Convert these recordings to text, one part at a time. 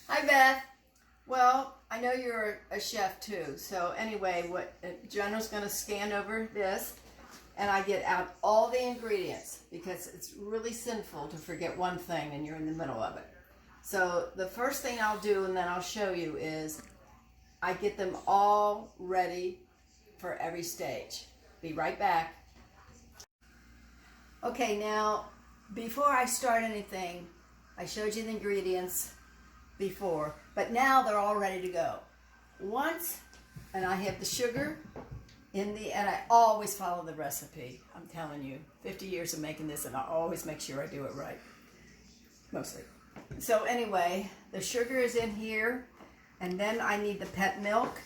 Hi, Beth. Well, I know you're a chef too. So anyway, what General's going to scan over this, and I get out all the ingredients because it's really sinful to forget one thing and you're in the middle of it. So the first thing I'll do, and then I'll show you, is I get them all ready for every stage. Be right back. Okay, now before I start anything, I showed you the ingredients before, but now they're all ready to go. And I have the sugar and I always follow the recipe. I'm telling you, 50 years of making this, and I always make sure I do it right, mostly. So anyway, the sugar is in here, and then I need the pet milk.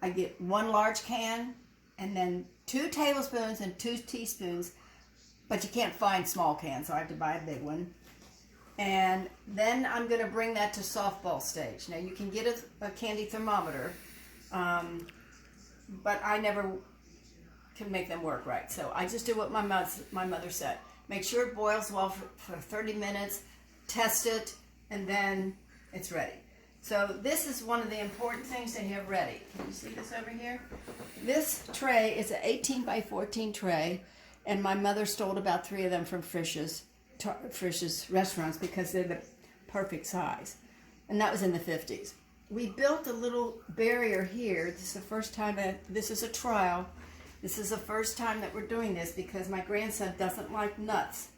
I get 1 large can, and then 2 tablespoons and 2 teaspoons, but you can't find small cans, so I have to buy a big one. And then I'm going to bring that to softball stage. Now you can get a candy thermometer, but I never can make them work right. So I just do what my mother said. Make sure it boils well for 30 minutes, test it, and then it's ready. So this is one of the important things to have ready. Can you see this over here? This tray is an 18 by 14 tray, and my mother stole about 3 of them from Frisch's restaurants because they're the perfect size, and that was in the 50s. We built a little barrier here. This is the first time this is a trial. This is the first time that we're doing this because my grandson doesn't like nuts,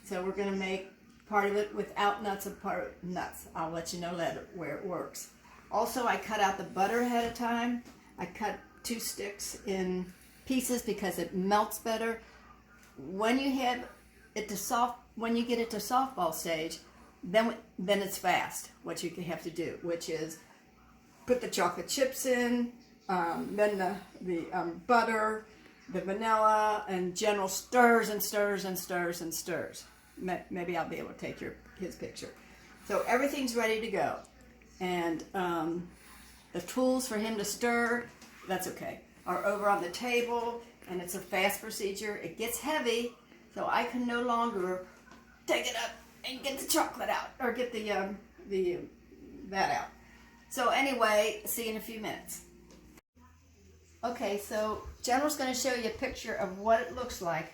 so we're going to make part of it without nuts and part of nuts. I'll let you know later where it works. Also, I cut out the butter ahead of time. I cut 2 sticks in pieces because it melts better. When you have it when you get it to softball stage, then it's fast. What you have to do, which is put the chocolate chips in, then the butter, the vanilla, and General stirs and stirs and stirs and stirs. Maybe I'll be able to take his picture. So everything's ready to go, and the tools for him to stir, that's okay, are over on the table, and it's a fast procedure. It gets heavy, so I can no longer take it up and get the chocolate out, or get that out. So anyway, see you in a few minutes. Okay, so General's going to show you a picture of what it looks like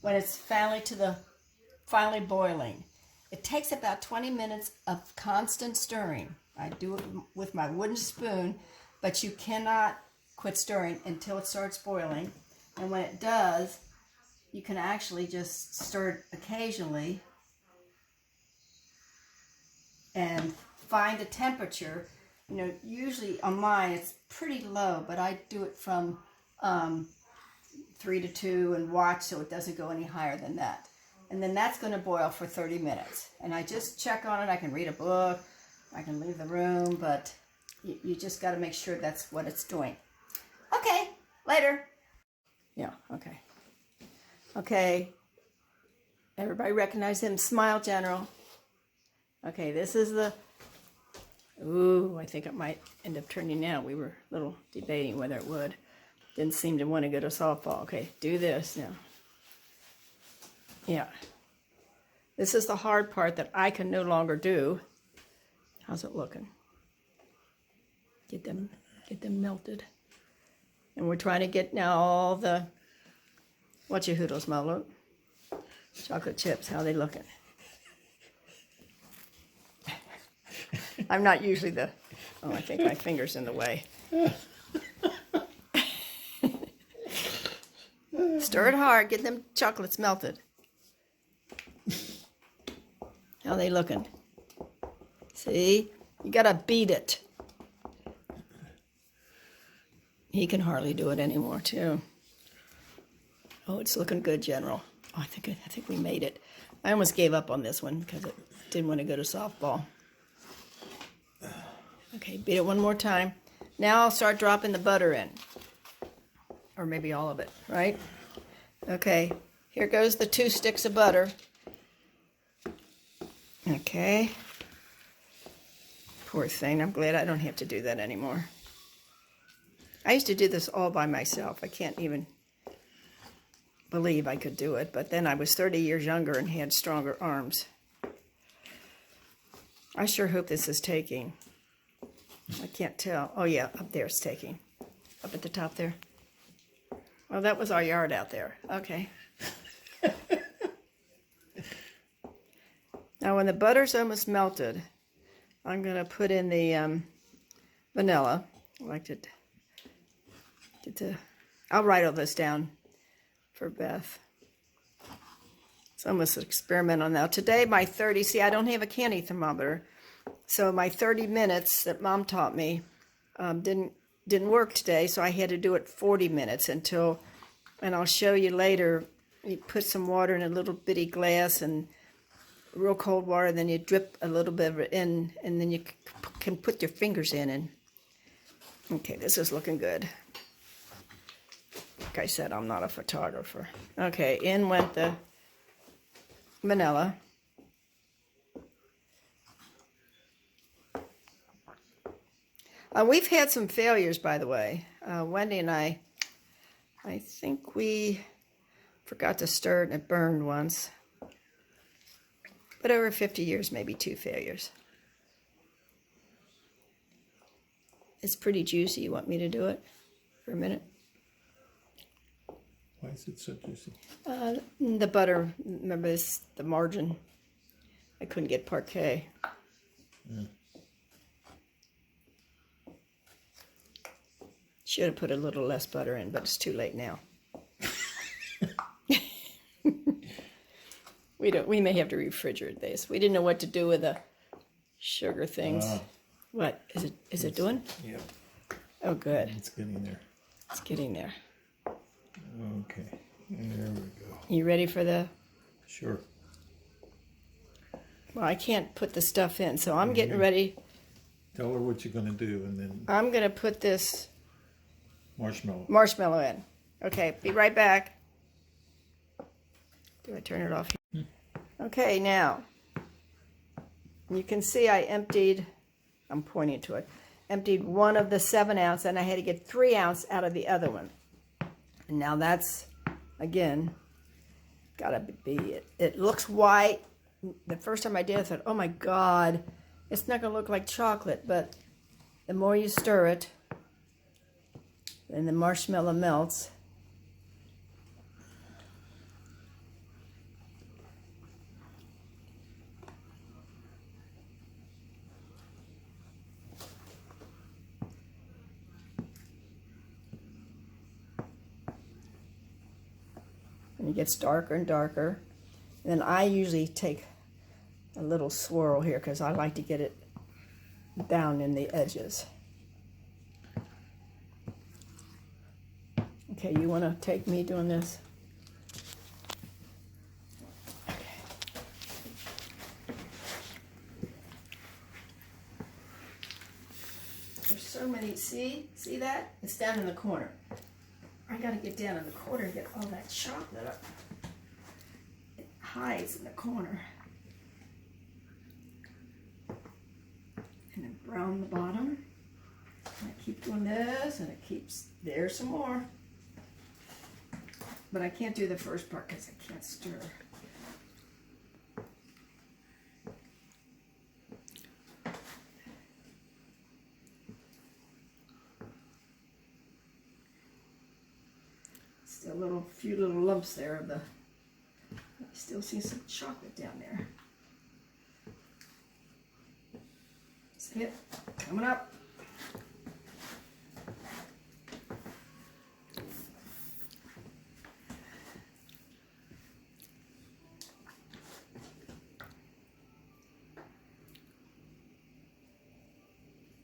when it's finally boiling. It takes about 20 minutes of constant stirring. I do it with my wooden spoon, but you cannot quit stirring until it starts boiling. And when it does, you can actually just stir it occasionally and find a temperature. You know, usually on mine it's pretty low, but I do it from 3 to 2 and watch so it doesn't go any higher than that. And then that's going to boil for 30 minutes. And I just check on it. I can read a book, I can leave the room, but you just got to make sure that's what it's doing. Okay, later. Yeah, okay. Okay, everybody recognize him? Smile, General. Okay, this is I think it might end up turning out. We were a little debating whether it would. Didn't seem to want to go to softball. Okay, do this now. Yeah. This is the hard part that I can no longer do. How's it looking? Get them melted. And we're trying to get now all the whatchahoodles, Molo. Chocolate chips, how are they looking? I'm not usually I think my finger's in the way. Stir it hard, get them chocolates melted. How are they looking? See? You gotta beat it. He can hardly do it anymore, too. Oh, it's looking good, General. Oh, I think we made it. I almost gave up on this one because it didn't want to go to softball. Okay, beat it one more time. Now I'll start dropping the butter in. Or maybe all of it, right? Okay, here goes the 2 sticks of butter. Okay. Poor thing, I'm glad I don't have to do that anymore. I used to do this all by myself. I can't even believe I could do it, but then I was 30 years younger and had stronger arms. I sure hope this is taking. I can't tell. Oh yeah, up there it's taking. Up at the top there. Well, that was our yard out there. Okay. Now when the butter's almost melted, I'm going to put in the vanilla. I like to get the... I'll write all this down for Beth. It's almost an experiment on that. Today my 30, see I don't have a candy thermometer, so my 30 minutes that Mom taught me didn't work today, so I had to do it 40 minutes until, and I'll show you later, you put some water in a little bitty glass and real cold water, and then you drip a little bit of it in, and then you can put your fingers in. And okay, this is looking good. Like I said, I'm not a photographer. Okay, in went the vanilla. We've had some failures, by the way. Wendy and I think we forgot to stir it and it burned once. But over 50 years, maybe 2 failures. It's pretty juicy. You want me to do it for a minute? Why is it so juicy? The butter, remember this, the margin. I couldn't get parquet. Yeah. Should have put a little less butter in, but it's too late now. We may have to refrigerate this. We didn't know what to do with the sugar things. What is it doing? Yep. Oh, good. It's getting there. It's getting there. Okay. There we go. You ready for the? Sure. Well, I can't put the stuff in, so I'm getting ready. Tell her what you're going to do, and then I'm going to put this marshmallow in. Okay, be right back. Do I turn it off here? Okay, now, you can see I emptied, I'm pointing to it, emptied one of the 7 ounce, and I had to get 3 ounce out of the other one. And now that's, again, gotta be it. It looks white. The first time I did, I thought, oh my God, it's not gonna look like chocolate, but the more you stir it, then the marshmallow melts. And it gets darker and darker. And then I usually take a little swirl here because I like to get it down in the edges. Okay, you want to take me doing this? Okay. There's so many, see that? It's down in the corner. I gotta get down in the corner and get all that chocolate up. It hides in the corner. And then brown the bottom. And I keep doing this, and it keeps, there's some more. But I can't do the first part because I can't stir. Still a few little lumps there of the, I still see some chocolate down there. See it? Coming up.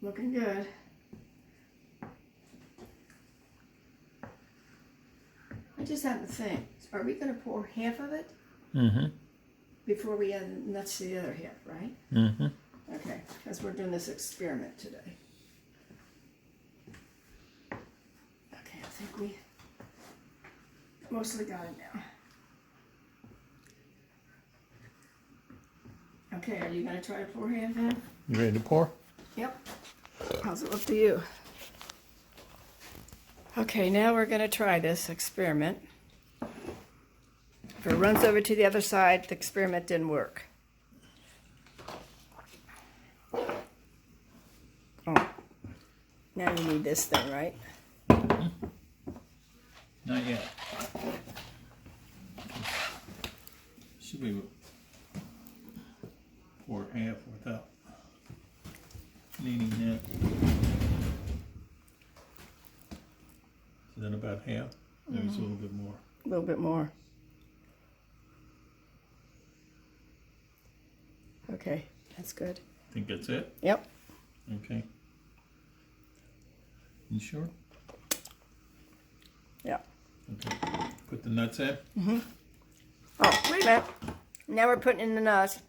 Looking good. I just have to think, are we going to pour half of it? Mm-hmm. Before we add the nuts to the other half, right? Mm-hmm. Okay, because we're doing this experiment today. Okay, I think we mostly got it now. Okay, are you going to try to pour half in? You ready to pour? Yep. How's it look to you? Okay, now we're going to try this experiment. If it runs over to the other side, the experiment didn't work. Now you need this thing, right? Not yet. Should be pour half without needing that. Is that about half? There's a little bit more. A little bit more. Okay, that's good. Think that's it? Yep. Okay. You sure? Yep. Okay. Put the nuts in. Oh, wait a minute. Now we're putting in the nuts.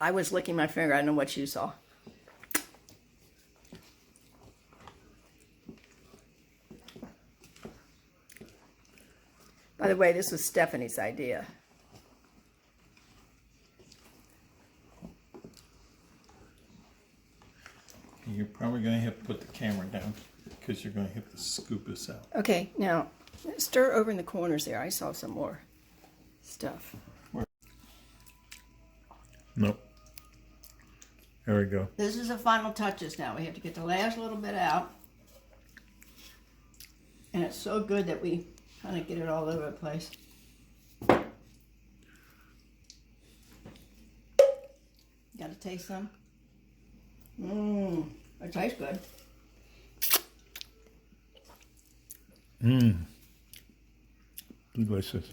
I was licking my finger. I don't know what you saw. By the way, this was Stephanie's idea. You're probably going to have to put the camera down because you're going to have to scoop this out. Okay, now stir over in the corners there. I saw some more stuff. Nope. There we go. This is the final touches now. We have to get the last little bit out. And it's so good that we kind of get it all over the place. Gotta taste some. It tastes good. Delicious.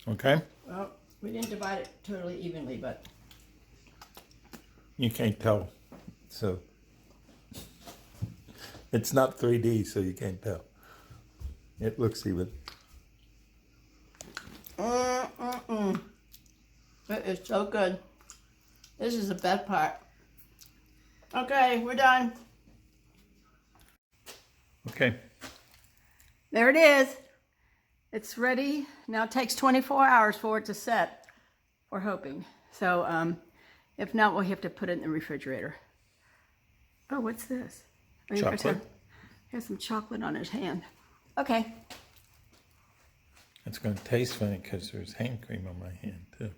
Okay? Well, we didn't divide it totally evenly, but You can't tell. So it's not 3D, so you can't tell. It looks even. it is so good. This is the best part. Okay, we're done. Okay. There it is. It's ready. Now it takes 24 hours for it to set. We're hoping. So if not, we'll have to put it in the refrigerator. Oh, what's this? Oh, Chocolate. He has some chocolate on his hand. Okay. It's going to taste funny because there's hand cream on my hand, too.